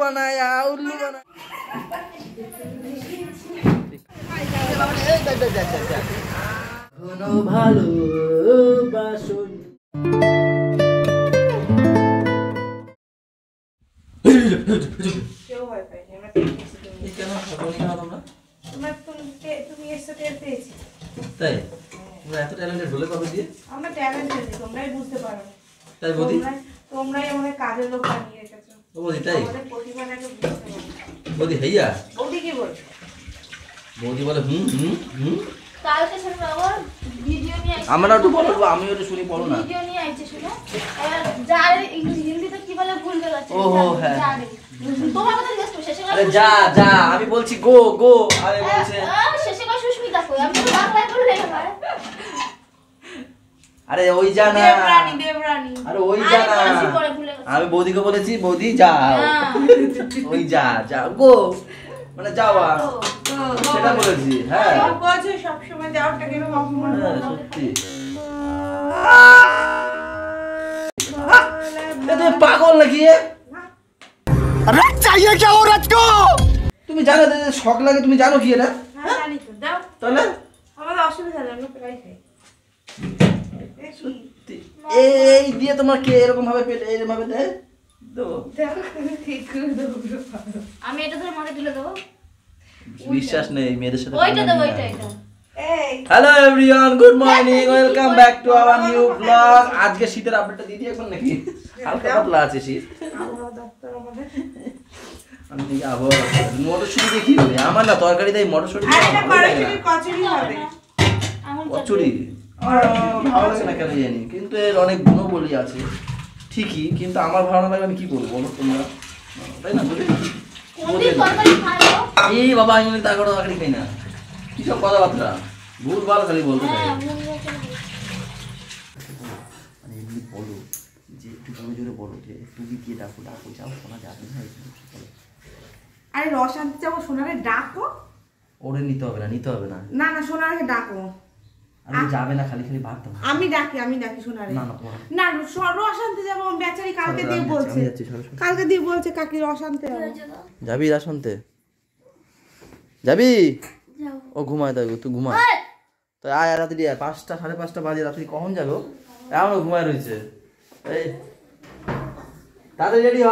বানায়া উল্লু বানায়া ভালোবাসুন তাই এত ট্যালেন্টেড হলে কবে দিয়ে আমরা ট্যালেন্টেড তোমরাই বুঝতে পারো তাই বৌদি তোমরাই আমাদের কাজের লোক বানিয়ে রেখেছো বৌদি তাই আমাদের প্রতিভাটাকে বুঝতে পারো বৌদি হইয়া বৌদি কি বলছো বৌদি বলে হুম হুম হুম কালকে শুনে বাবা ভিডিও নিয়ে আইছে আমরা একটু বলো আমি একটু শুনি বলো না ভিডিও নিয়ে আইছে শুনো যার হিন্দিতে কি বলে ভুল গেছে ওহো হ্যাঁ তোমার কথা জিজ্ঞেস করছি শেষে আরে যা যা আমি বলছি গো গো আরে বলছে শেষে কই সুস্মিতা কই আমি তো বাংলায় বললেই হয় আরে ওই যা না দেবরানী আরে ওই যা না আমি বৌদিকে বলেছি বৌদি যাও ওই যা যা গো মানে যাওয়া সেটা বলেছি হ্যাঁ বলছো সব সময় দেওয়াটাকে অপমান করো সত্যি তুমি পাগল নাকি আরে চাইয়ে কি औरत को তুমি জানো শখ লাগে তুমি জানো কি এটা হ্যাঁ জানি তো দাও তাহলে আমাদের অসুবিধা নেই আমরা প্রায় খাই এই দিয়ে তোমার কে এরকম ভাবে পেট এরকম ভাবে দেয় তো ঠিক করে দেবো আমি এটা ধরে মাকে তুলে দেবো বিশ্বাস নেই মেয়েদের সাথে ওইটা দেবো ওইটা এটা এই hello everyone good morning welcome back to our new blog আজকে শীতের আপডেটটা দিয়ে দিই এখন নাকি হালকা পাতলা আছে শীত আবহাওয়া দপ্তর আমাদের আমি দেখি আবহাওয়া মটরশুঁটি দিয়ে কি হবে আমার না তরকারি দেয় মটরশুঁটি আরে এটা কড়াইশুঁটির কচুরি হবে কচুরি ভালো লাগে না কেন জানি কিন্তু এর অনেক গুণবলী আছে ঠিকই কিন্তু আমার ভালো না লাগে আমি কি করবো বলো তোমরা তাই না বলি কোনদিন তরকারি খাও এই বাবা আমি তা করে তরকারি খাই না কি সব কথাবার্তা ভুল ভালো খালি বলতে থাকে মানে এমনি বলো যে একটু জোরে জোরে বলো যে তুমি গিয়ে ডাকো ডাকো যাও শোনা যাবে না আরে রস আনতে যাবো সোনারে ডাকো ওরে নিতে হবে না না না সোনারে ডাকো আমি যাবে না খালি খালি ভাত দাও আমি ডাকি সোনারে না না তোমার না রস আনতে যাবো বেচারি কালকে দিয়ে বলছে কালকে দিয়ে বলছে কাকি রস আনতে যাবো যাবি রাসনতে যাবি ও ঘুমায় তাই তুই ঘুমা তো আয় রাত্রি 5টা 5:30 বাজে রাত্রি কখন যাবো এমনও ঘুমায় রয়েছে এই তাড়াতাড়ি রেডি হ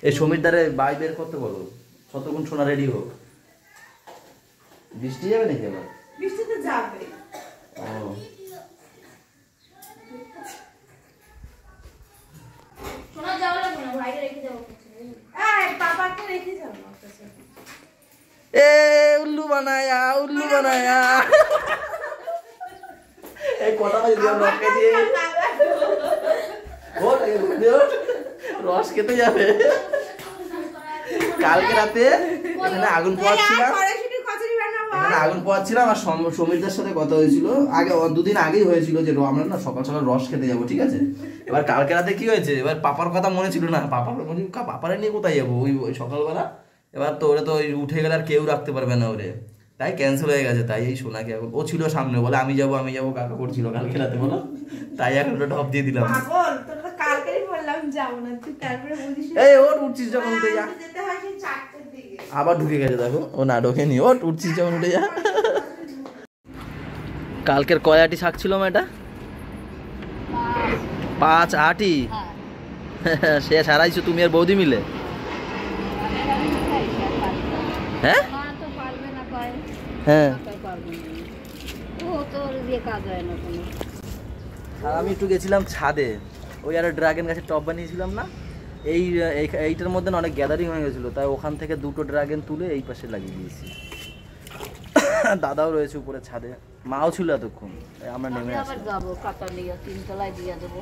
এই সমীর দ্বারে বাই বের করতে বলো কতক্ষণ সোনা রেডি হোক বৃষ্টি যাবে নাকি আবার বৃষ্টিতে যাবে ও শোনা যাওয়া লাগবে না বাইরে রেখে যাবো এই পাপাকে রেখে যাবো এ উল্লু বানায়া এই কটা বাজে দিলাম লটকে দিয়ে রস খেতে যাবে কালকে রাতে এখানে আগুন পোয়াচ্ছিলাম আর সমীরদের সাথে কথা হয়েছিল আগে 2 দিন আগেই হয়েছিল যে আমরা না সকাল সকাল রস খেতে যাবো ঠিক আছে এবার কালকে রাতে কি হয়েছে এবার পাপার কথা মনে ছিল না পাপারে নিয়ে কোথায় যাবো ওই সকালবেলা এবার তো ওরা তো ওই উঠে গেলে আর কেউ রাখতে পারবে না ওরে তাই ক্যান্সেল হয়ে গেছে তাই এই সোনাকে এখন ও ছিল সামনে বলে আমি যাবো কাকা করছিল কালকে রাতে বলো তাই এখন ওটা ঢপ দিয়ে দিলাম এই ওর উঠছিস যখন উঠে যা আবার ঢুকে গেছে দেখো ও না ঢোকেনি ওর উঠছিস যখন উঠে যা কালকের কয় আটি শাক ছিল এটা 5 আটি সে সারাইছো তুমি আর বৌদি মিলে হ্যাঁ হ্যাঁ আর আমি একটু গেছিলাম ছাদে ওই আর ড্রাগন গাছের টব বানিয়েছিলাম না এইটার মধ্যে না অনেক গ্যাদারিং হয়ে গেছিলো তাই ওখান থেকে 2টো ড্রাগন তুলে এই পাশে লাগিয়ে দিয়েছি দাদাও রয়েছে উপরে ছাদে মাও ছিল এতক্ষণ তাই আমরা নেমে আসি যাবো কাটা নিয়ে 3 তলায় দিয়ে দেবো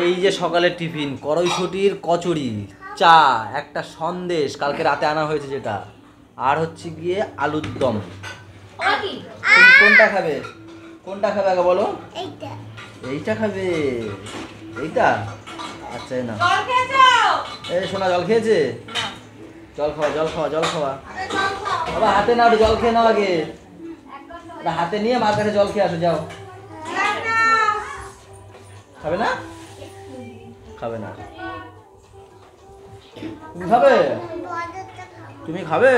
এই যে সকালের টিফিন কড়াইশুঁটির কচুরি চা একটা সন্দেশ কালকে রাতে আনা হয়েছে যেটা আর হচ্ছে গিয়ে আলুর দম কি তুমি কোনটা খাবে আগে বলো? এইটা এইটা খাবে? এইটা? আচ্ছা এই না। জল খেয়েছো? এই শোনা, জল খেয়েছে? জল খাওয়া। বাবা হাতে নাও, জল খেয়ে নাও আগে। হাতে নিয়ে মার কাছে জল খেয়ে আসো, যাও। খাবে না? খাবে না? তুমি খাবে?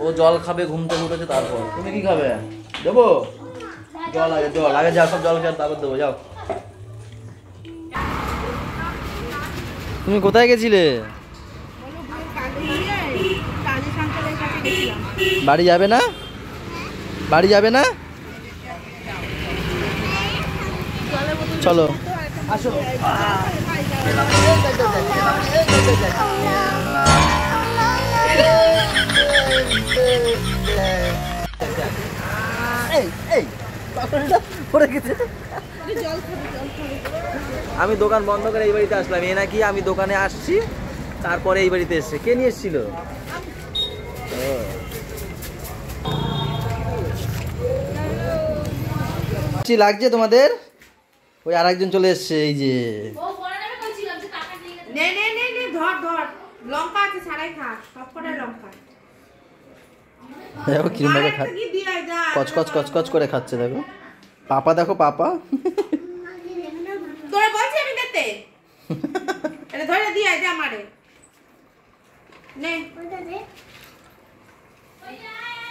ও জল খাবে, ঘুম থেকে উঠেছে তারপর। তুমি কি খাবে? দেবো? জল আগে যাও, সব জল খেয়ে তারপর দেবো, যাও। তুমি কোথায় গেছিলে? বাড়ি যাবে না? চলো আসো। আমি দোকান বন্ধ করে এই বাড়িতে আসলাম। এ নাকি আমি দোকানে আসছি তারপরে এই বাড়িতে এসছে। কে নিয়ে এসেছিল? লাগছে তোমাদের? ওই আরেকজন চলে এসছে, এই যে। ধর লঙ্কা আছে, ছাড়াই খা, সবকটা লঙ্কা। দেখো কিরম ভাবে কচ করে খাচ্ছে। দেখো পাপা, দেখো পাপা। তোরা বলছি আমি দিতে। এটা ধরে দিয়ে আয়, যা মারে। নে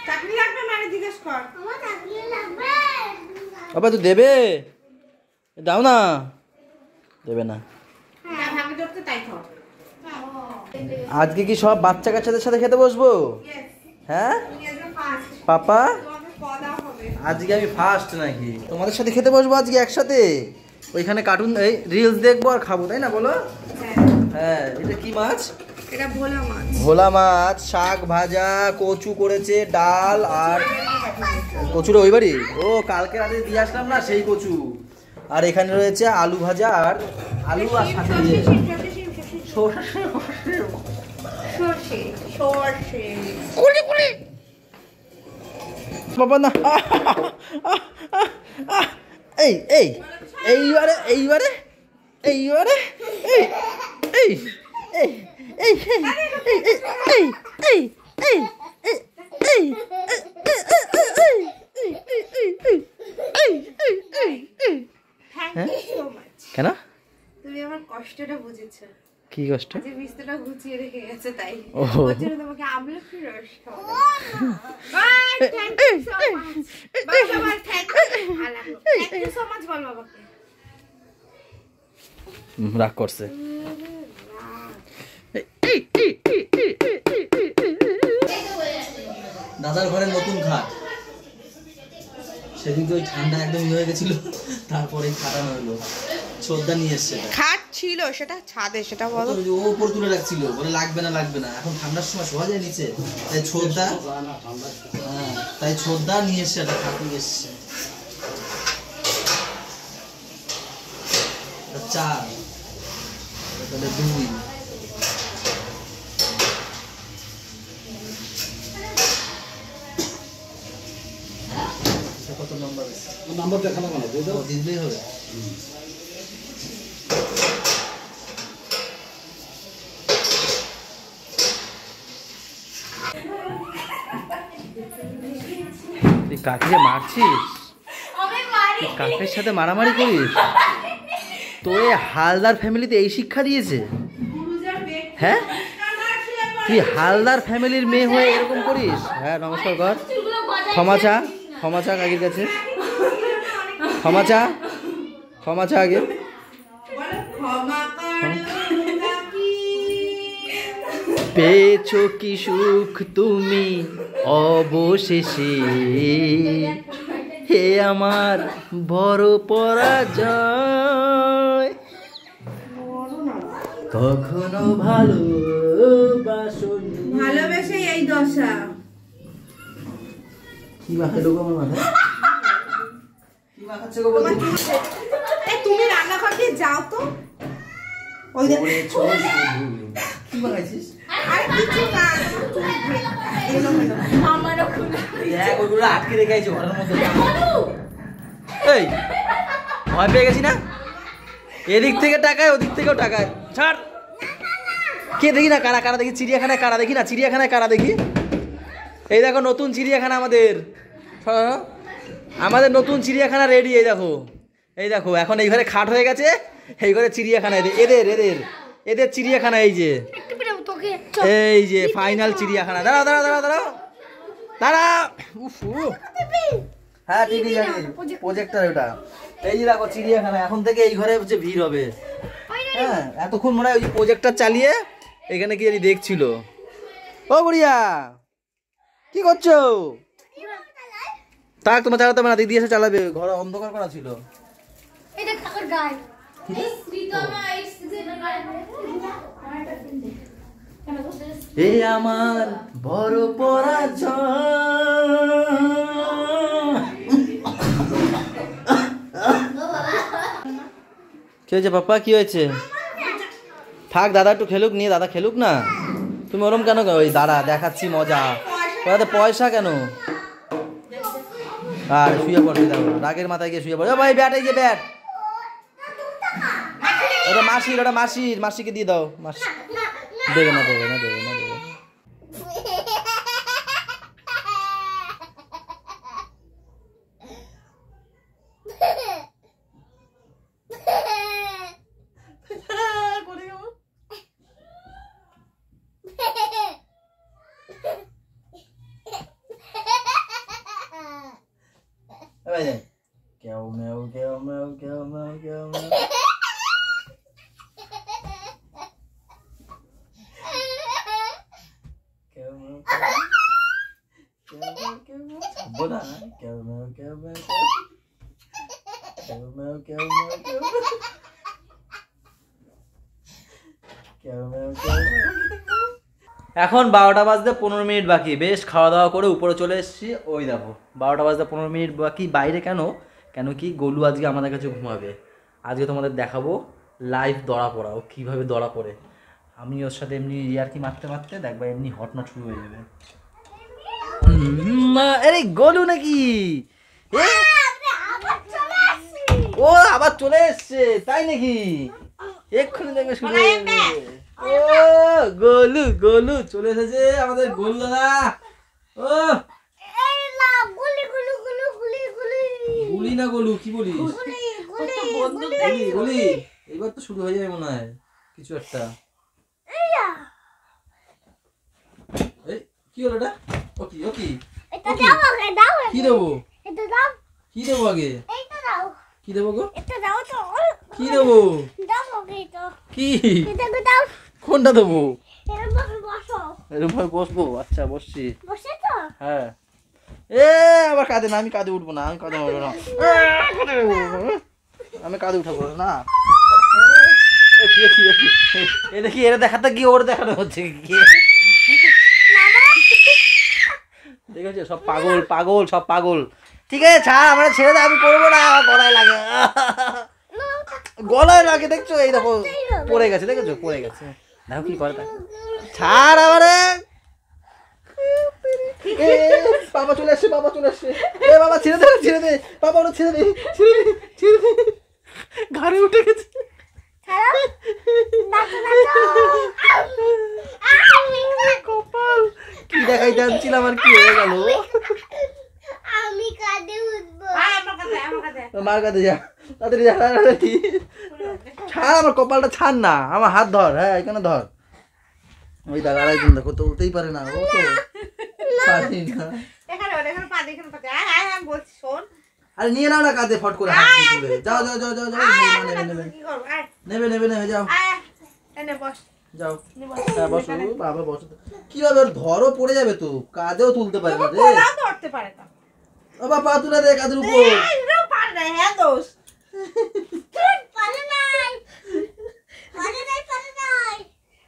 চাকরি লাগবে মানে জিজ্ঞেস কর। আমার চাকরি লাগবে বাবা তুই দেবে? দাও না। দেবে না? হ্যাঁ ভাগে ধরতে তাই খাও। আজকে কি সব বাচ্চা কাচ্চাদের সাথে খেতে বসবো? হ্যাঁ পাপা, আজকে আমি ফার্স্ট নাকি? তোমাদের সাথে খেতে বসবো আজকে একসাথে? ওইখানে কার্টুন, এই রিলস দেখবো আর খাবো, তাই না বলো? হ্যাঁ। এটা কি মাছ? এটা ভোলা মাছ, শাক ভাজা, কচু করেছে, ডাল। আর কচুটা ওই বাড়ি? ও কালকে রাতে দিয়ে আসলাম না, সেই কচু। আর এখানে রয়েছে আলু ভাজা আর আলু আর সাথে বাবা না। কেন? তুমি আমার কষ্টটা বুঝেছো। কি কষ্ট? যে বিছানাটা গুছিয়ে রেখে গেছে তাই। ও ওর জন্য তোমাকে আমলকি রস খাওয়াবো। Bye, thank you so much. বাবা থ্যাংক ইউ সো মাচ বল বাবাকে। রাগ করছে। দাদার ঘরে নতুন খাট। সেদিন তো ওই ঠান্ডা একদম হয়ে গেছিল, তারপরে খাটানো হলো। ছোদ্দা নিয়ে এসছে। খাট ছিল সেটা ছাদে, সেটা বলো। ও উপর তুলে রাখছিল, বলে লাগবে না। এখন ঠান্ডার সময় শোয়া যায় নিচে, তাই ছোদ্দা। হ্যাঁ তাই ছোদ্দা নিয়ে এসছে, একটা খাট নিয়ে এসছে। 4 তাহলে 2। কত নাম্বার আছে? নাম্বার দেখানো কেন? দিলেই হবে। তুই কাকে মারছিস? তুই কাকের সাথে মারামারি করিস? তোর হালদার ফ্যামিলিতে এই শিক্ষা দিয়েছে? হ্যাঁ তুই হালদার ফ্যামিলির মেয়ে হয়ে এরকম করিস? হ্যাঁ নমস্কার কর। ক্ষমা চা কাকির কাছে। ক্ষমা চা আগে। পেয়েছো কি সুখ তুমি অবশেষে, হে আমার বড় পরাজয়। কখনো ভালোবেসে এই দশা। কি মাথায় ঢোকা আমার মাথায়? কি মাখাচ্ছে গো? তুমি রান্নাঘর দিয়ে যাও তো। ওই কি মাখাইছিস? আর কিছু না আমারও খুলে দেখ ওইগুলো আটকে রেখে আছে ঘরের মধ্যে। এই ভয় পেয়ে গেছি না, এদিক থেকে টাকায় ওদিক থেকেও টাকায়। ছাড়, কে দেখি না কারা কারা দেখি, চিড়িয়াখানায় কারা দেখি না, চিড়িয়াখানায় কারা দেখি। এই দেখো নতুন চিড়িয়াখানা আমাদের, আমাদের নতুন চিড়িয়াখানা রেডি। এই দেখো, এই দেখো এখন এই ঘরে খাট হয়ে গেছে, এই ঘরে চিড়িয়াখানা এদের এদের এদের চিড়িয়াখানা। এই যে এই যে ফাইনাল চিড়িয়াখানা। দাঁড়াও দাঁড়াও দাঁড়াও দাঁড়াও দাঁড়াও, হ্যাঁ টিভি জানি, প্রজেক্টর ওটা। এই যে দেখো চিড়িয়াখানা, এখন থেকে এই ঘরে হচ্ছে ভিড় হবে। হ্যাঁ এতক্ষণ মনে হয় ওই প্রজেক্টর চালিয়ে এখানে কি জানি দেখছিল। ও বুড়িয়া কি করছো? থাক তোমার চালাতে হবে না, দিদি এসে চালাবে, ঘরে অন্ধকার করা ছিল। এটা কাকার গায় এই শ্রীতমা এই সিজনের গায় এই আমার বড় পরাজয়। কি হয়েছে পাপ্পা, কি হয়েছে? থাক দাদা একটু খেলুক, নিয়ে দাদা খেলুক না, তুমি ওরম কেন? ওই দাঁড়া দেখাচ্ছি মজা, ওরাতে পয়সা কেন? আর শুয়ে পড়ে দেখো, রাগের মাথায় গিয়ে শুয়ে পড়ে। ও ভাই ব্যাট, এই যে ব্যাট, ওটা মাসির, ওটা মাসির, মাসিকে দিয়ে দাও। মাসি দেবে না, দেবে না, দেবে না, দেবে না। Kêu mèo kêu mèo kêu mèo kêu mèo. Kêu mèo kêu mèo. Bố đã kêu mèo kêu mèo kêu. Kêu mèo kêu mèo kêu. Kêu mèo kêu mèo. এখন 12টা বাজতে 15 মিনিট বাকি, বেশ খাওয়া দাওয়া করে উপরে চলে এসেছি। ওই দেখো 12টা বাজতে 15 মিনিট বাকি, বাইরে কেন কেন কি গোলু আজকে আমাদের কাছে ঘুমাবে। আজকে তোমাদের দেখাবো লাইভ দড়া পড়া, ও কীভাবে দড়া পড়ে। আমি ওর সাথে এমনি ইয়ার্কি মারতে মারতে দেখবা এমনি হটনট শুরু হয়ে যাবে। আরে গোলু নাকি, ও আবার চলে এসছে তাই নাকি? এক্ষুনি দেখবে শুরু হয়ে যাবে। ও গোলু, গোলু চলে এসেছে আমাদের গোলু দাদা। ও গুলি না গোলু, কি বলিস? গুলি গুলি, এবার তো শুরু হয়ে যাবে মনে হয় কিছু একটা। এই কি হলো এটা? ও কি ও কি কি দেবো? কি দেবো আগে? কি দেবো গো? কি দেবো? কি কোনটা দেবো? এরকম ভাবে বসবো? আচ্ছা বসছি। হ্যাঁ এ আবার কাঁদে না, আমি কাঁদে উঠবো না, আমি কাঁদে উঠবো না, আমি কাঁদে উঠাবো না। এ দেখি এরা দেখাতে গিয়ে ওর দেখানো হচ্ছে কি? দেখেছো সব পাগল পাগল, সব পাগল। ঠিক আছে ছাড়, আমরা ছেড়ে দে, আমি করবো না, আমার গলায় লাগে, গলায় লাগে দেখছো? এই দেখো পড়ে গেছে, দেখেছো পড়ে গেছে, দেখো কি করে। ছাড় আমারে, বাবা চলে আসছে, বাবা চলে আসছে। এ বাবা ছেড়ে দে, ছেড়ে দে বাবা, ওরা ছেড়ে দে, ছেড়ে দে, ছেড়ে দে, ঘাড়ে উঠে গেছে। কপাল কি দেখাই জানছিলাম আর কি হয়ে গেল। আমি কাঁদে উঠবো, মার কাছে যা, তাড়াতাড়ি যা, তাড়াতাড়ি ছাড়, আমার কপালটা ছাড় না, আমার হাত ধর, হ্যাঁ এখানে ধর। ওই দাদা আরেকজন দেখো তো উঠতেই পারে না, ও তো পারি না। আরে নিয়ে নাও না কাঁধে ফট করে হাত দিয়ে তুলে। যাও যাও যাও যাও যাও, নেবে নেবে নেবে যাও যাও, হ্যাঁ বসো বাবা বসো। কিভাবে ওর ধরো পড়ে যাবে তো, কাঁধেও তুলতে পারে না রে, ও বাবা পা তুলে দে কাঁধের উপর।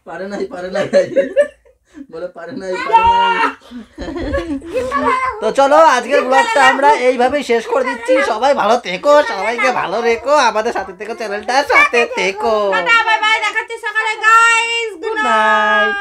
পারে নাই পারে নাই বলে পারে নাই পারে নাই। তো চলো আজকের ব্লগটা আমরা এইভাবেই শেষ করে দিচ্ছি। সবাই ভালো থেকো, সবাইকে ভালো রেখো, আমাদের সাথে থেকো, চ্যানেলটার সাথে থেকো। বাই বাই, দেখাচ্ছি সকালে গাইস, গুড নাইট।